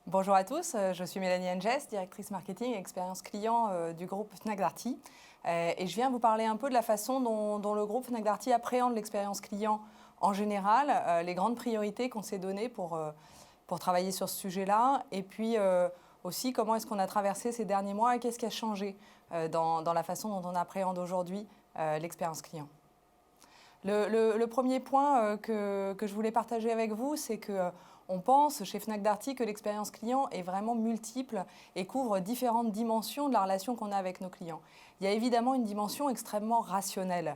Bonjour à tous, je suis Mélanie Engès, directrice marketing et expérience client du groupe Fnac Darty. Et je viens vous parler un peu de la façon dont le groupe Fnac Darty appréhende l'expérience client en général, les grandes priorités qu'on s'est données pour travailler sur ce sujet-là, et puis aussi comment est-ce qu'on a traversé ces derniers mois et qu'est-ce qui a changé dans la façon dont on appréhende aujourd'hui l'expérience client. Le premier point que je voulais partager avec vous, c'est que on pense chez Fnac Darty que l'expérience client est vraiment multiple et couvre différentes dimensions de la relation qu'on a avec nos clients. Il y a évidemment une dimension extrêmement rationnelle.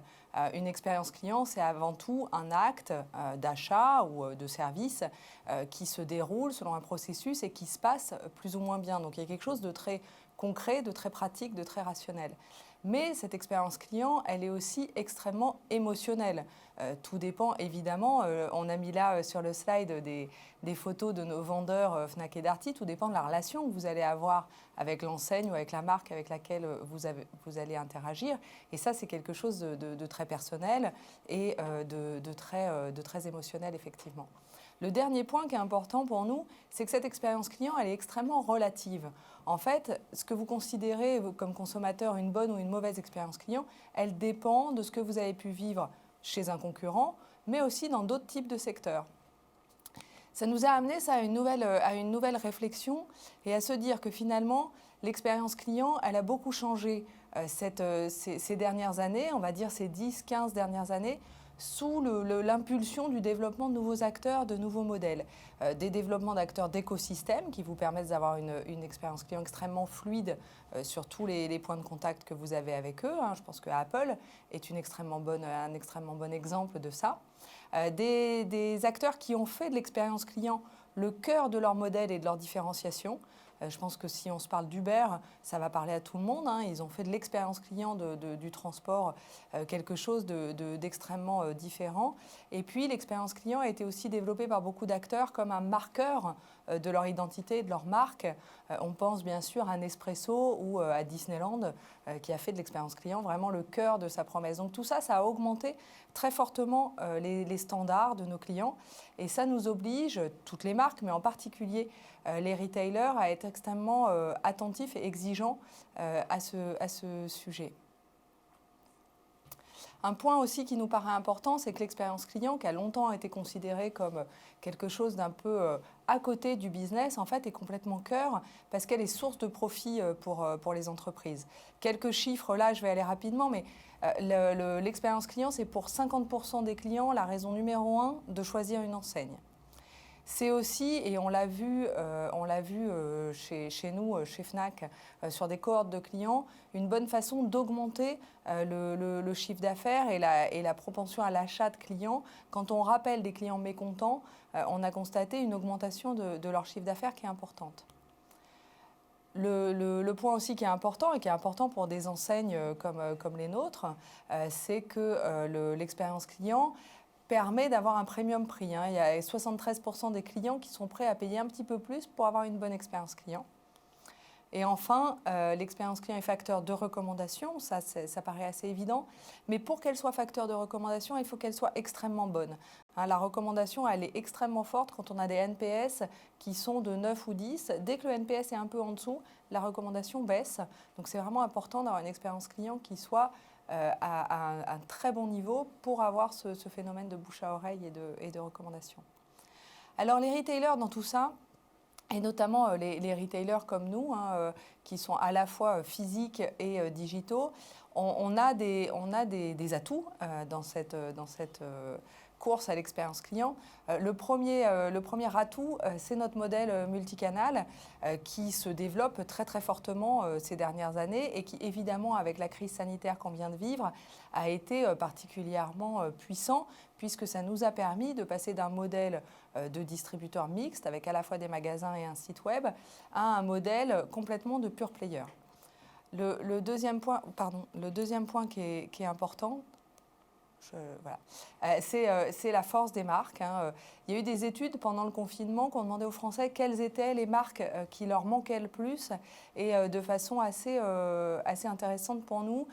Une expérience client, c'est avant tout un acte d'achat ou de service qui se déroule selon un processus et qui se passe plus ou moins bien. Donc il y a quelque chose de très concret, de très pratique, de très rationnel. Mais cette expérience client, elle est aussi extrêmement émotionnelle. Tout dépend évidemment, on a mis là sur le slide des photos de nos vendeurs Fnac et Darty, tout dépend de la relation que vous allez avoir avec l'enseigne ou avec la marque avec laquelle vous allez interagir. Et ça, c'est quelque chose de très personnel et de très émotionnel, effectivement. Le dernier point qui est important pour nous, c'est que cette expérience client, elle est extrêmement relative. En fait, ce que vous considérez comme consommateur une bonne ou une mauvaise expérience client, elle dépend de ce que vous avez pu vivre chez un concurrent, mais aussi dans d'autres types de secteurs. Ça nous a amené à une nouvelle réflexion et à se dire que finalement, l'expérience client, elle a beaucoup changé ces dernières années, on va dire ces 10-15 dernières années, sous l'impulsion du développement de nouveaux acteurs, de nouveaux modèles. Des développements d'acteurs d'écosystèmes qui vous permettent d'avoir une expérience client extrêmement fluide sur tous les points de contact que vous avez avec eux. Je pense que Apple est un extrêmement bon exemple de ça. Des acteurs qui ont fait de l'expérience client le cœur de leur modèle et de leur différenciation. Je pense que si on se parle d'Uber, ça va parler à tout le monde. Ils ont fait de l'expérience client du transport quelque chose d'extrêmement différent. Et puis l'expérience client a été aussi développée par beaucoup d'acteurs comme un marqueur de leur identité, de leur marque. On pense bien sûr à Nespresso ou à Disneyland qui a fait de l'expérience client vraiment le cœur de sa promesse. Donc tout ça, ça a augmenté très fortement les standards de nos clients et ça nous oblige, toutes les marques, mais en particulier les retailers, à être extrêmement attentifs et exigeants à ce sujet. Un point aussi qui nous paraît important, c'est que l'expérience client, qui a longtemps été considérée comme quelque chose d'un peu à côté du business, en fait, est complètement cœur parce qu'elle est source de profit pour les entreprises. Quelques chiffres, là, je vais aller rapidement, mais l'expérience client, c'est pour 50% des clients la raison numéro 1 de choisir une enseigne. C'est aussi, et on l'a vu chez nous, chez Fnac, sur des cohortes de clients, une bonne façon d'augmenter le chiffre d'affaires et la propension à l'achat de clients. Quand on rappelle des clients mécontents, on a constaté une augmentation de leur chiffre d'affaires qui est importante. Le point aussi qui est important et qui est important pour des enseignes comme les nôtres, c'est que l'expérience client permet d'avoir un premium prix. Il y a 73% des clients qui sont prêts à payer un petit peu plus pour avoir une bonne expérience client. Et enfin, l'expérience client est facteur de recommandation, ça paraît assez évident, mais pour qu'elle soit facteur de recommandation, il faut qu'elle soit extrêmement bonne. La recommandation, elle est extrêmement forte quand on a des NPS qui sont de 9 ou 10. Dès que le NPS est un peu en dessous, la recommandation baisse. Donc c'est vraiment important d'avoir une expérience client qui soit à un très bon niveau pour avoir ce phénomène de bouche à oreille et de recommandation. Alors les retailers dans tout ça, et notamment les retailers comme nous, qui sont à la fois physiques et digitaux, on a des atouts dans cette course à l'expérience client. Le premier atout, c'est notre modèle multicanal qui se développe très très fortement ces dernières années et qui évidemment avec la crise sanitaire qu'on vient de vivre a été particulièrement puissant puisque ça nous a permis de passer d'un modèle de distributeur mixte avec à la fois des magasins et un site web à un modèle complètement de pure player. Le deuxième point qui est important, Voilà. C'est la force des marques, hein. Il y a eu des études pendant le confinement qui ont demandé aux Français quelles étaient les marques qui leur manquaient le plus. Et de façon assez intéressante pour nous,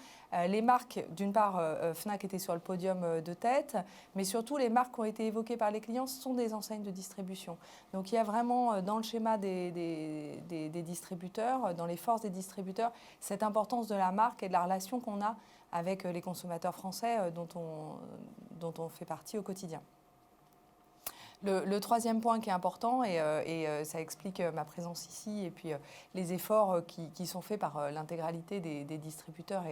les marques, d'une part, Fnac était sur le podium de tête, mais surtout les marques qui ont été évoquées par les clients sont des enseignes de distribution. Donc il y a vraiment dans le schéma des distributeurs, dans les forces des distributeurs, cette importance de la marque et de la relation qu'on a avec les consommateurs français dont on fait partie au quotidien. Le troisième point qui est important, et ça explique ma présence ici, et puis les efforts qui sont faits par l'intégralité des distributeurs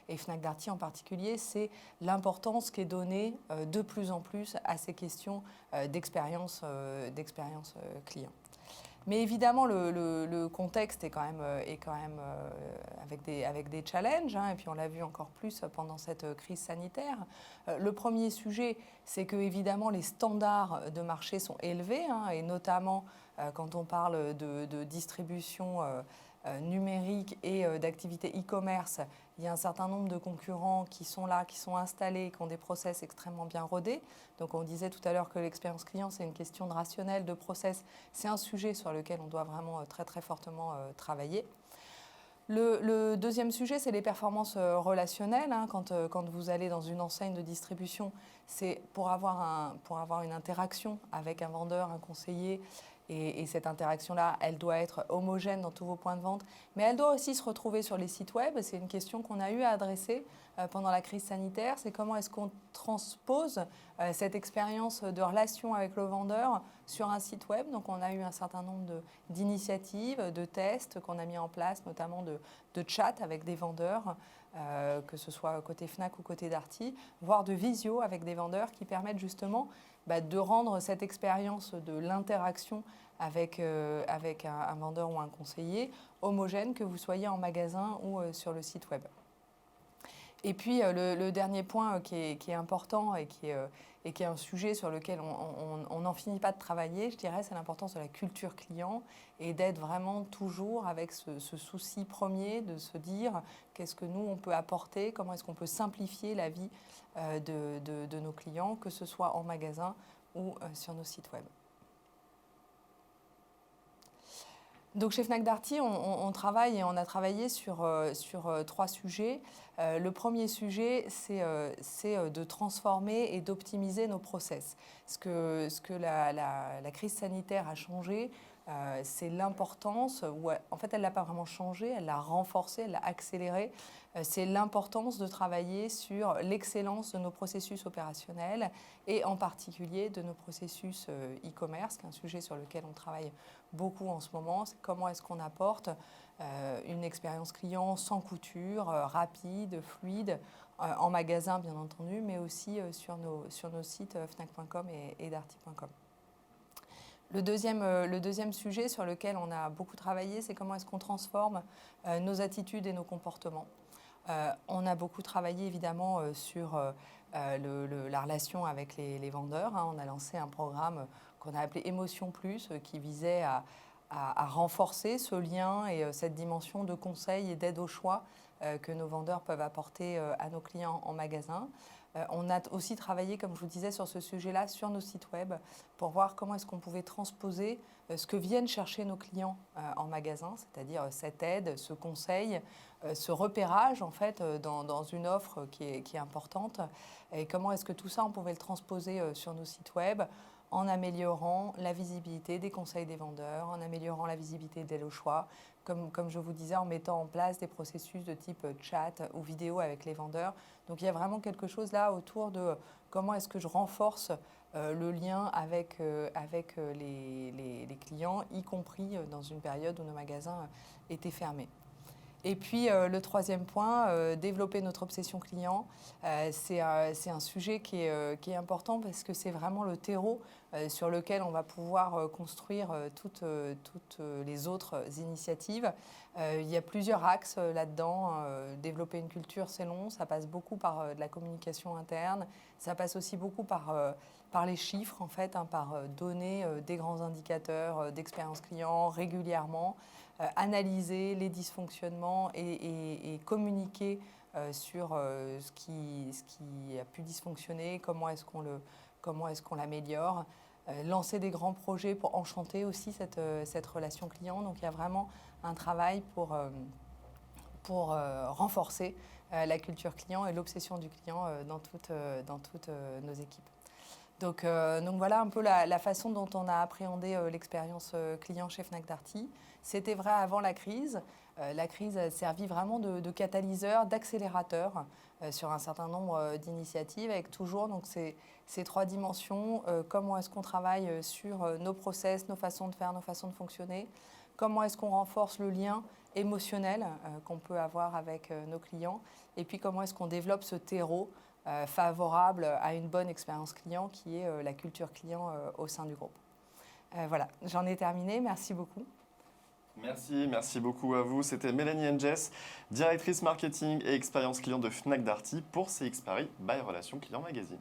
et Fnac Darty en particulier, c'est l'importance qui est donnée de plus en plus à ces questions d'expérience client. Mais évidemment, le contexte est quand même avec des challenges, hein, et puis on l'a vu encore plus pendant cette crise sanitaire. Le premier sujet, c'est que évidemment les standards de marché sont élevés, hein, et notamment quand on parle de distribution numérique et d'activité e-commerce, il y a un certain nombre de concurrents qui sont là, qui sont installés, qui ont des process extrêmement bien rodés. Donc on disait tout à l'heure que l'expérience client, c'est une question de rationnel, de process. C'est un sujet sur lequel on doit vraiment très très fortement travailler. Le deuxième sujet, c'est les performances relationnelles, hein. Quand vous allez dans une enseigne de distribution, c'est pour avoir une interaction avec un vendeur, un conseiller. Et cette interaction-là, elle doit être homogène dans tous vos points de vente, mais elle doit aussi se retrouver sur les sites web. C'est une question qu'on a eu à adresser pendant la crise sanitaire. C'est comment est-ce qu'on transpose cette expérience de relation avec le vendeur sur un site web. Donc on a eu un certain nombre d'initiatives, de tests qu'on a mis en place, notamment de chat avec des vendeurs, que ce soit côté Fnac ou côté Darty, voire de visio avec des vendeurs qui permettent justement de rendre cette expérience de l'interaction avec un vendeur ou un conseiller homogène, que vous soyez en magasin ou sur le site web. Et puis le dernier point qui est important et qui est un sujet sur lequel on n'en finit pas de travailler, je dirais, c'est l'importance de la culture client et d'être vraiment toujours avec ce souci premier de se dire qu'est-ce que nous on peut apporter, comment est-ce qu'on peut simplifier la vie de nos clients, que ce soit en magasin ou sur nos sites web. Donc chez Fnac Darty, on travaille et on a travaillé sur 3 sujets. Le premier sujet, c'est de transformer et d'optimiser nos process. Ce que la crise sanitaire a changé, c'est l'importance, ou en fait elle ne l'a pas vraiment changé, elle l'a renforcé, elle l'a accéléré. C'est l'importance de travailler sur l'excellence de nos processus opérationnels et en particulier de nos processus e-commerce, qui est un sujet sur lequel on travaille beaucoup en ce moment. C'est comment est-ce qu'on apporte une expérience client sans couture, rapide, fluide, en magasin bien entendu, mais aussi sur nos sites fnac.com et darty.com. Le deuxième sujet sur lequel on a beaucoup travaillé, c'est comment est-ce qu'on transforme nos attitudes et nos comportements. On a beaucoup travaillé évidemment sur la relation avec les vendeurs, hein. On a lancé un programme qu'on a appelé Émotion Plus, qui visait à renforcer ce lien et cette dimension de conseil et d'aide au choix que nos vendeurs peuvent apporter à nos clients en magasin. On a aussi travaillé, comme je vous disais, sur ce sujet-là, sur nos sites web, pour voir comment est-ce qu'on pouvait transposer ce que viennent chercher nos clients en magasin, c'est-à-dire cette aide, ce conseil, ce repérage en fait dans une offre qui est importante, et comment est-ce que tout ça on pouvait le transposer sur nos sites web en améliorant la visibilité des conseils des vendeurs, en améliorant la visibilité d'aide au choix, comme je vous disais, en mettant en place des processus de type chat ou vidéo avec les vendeurs. Donc il y a vraiment quelque chose là autour de comment est-ce que je renforce le lien avec les clients, y compris dans une période où nos magasins étaient fermés. Et puis le troisième point, développer notre obsession client, c'est un sujet qui est important parce que c'est vraiment le terreau sur lequel on va pouvoir construire toutes les autres initiatives. Il y a plusieurs axes là-dedans. Développer une culture, c'est long, ça passe beaucoup par de la communication interne, ça passe aussi beaucoup par les chiffres, en fait, hein, par donner des grands indicateurs d'expérience client régulièrement, analyser les dysfonctionnements et communiquer sur ce qui a pu dysfonctionner, comment est-ce qu'on l'améliore, lancer des grands projets pour enchanter aussi cette relation client. Donc il y a vraiment un travail pour renforcer la culture client et l'obsession du client dans toutes nos équipes. Donc voilà un peu la façon dont on a appréhendé l'expérience client chez Fnac Darty. C'était vrai avant la crise. La crise a servi vraiment de catalyseur, d'accélérateur sur un certain nombre d'initiatives, avec toujours donc, ces trois dimensions. Comment est-ce qu'on travaille sur nos process, nos façons de faire, nos façons de fonctionner. Comment est-ce qu'on renforce le lien émotionnel qu'on peut avoir avec nos clients. Et puis comment est-ce qu'on développe ce terreau favorable à une bonne expérience client qui est la culture client au sein du groupe. Voilà, j'en ai terminé. Merci beaucoup. Merci beaucoup à vous. C'était Mélanie Henges, directrice marketing et expérience client de Fnac Darty pour CX Paris by Relations Client Magazine.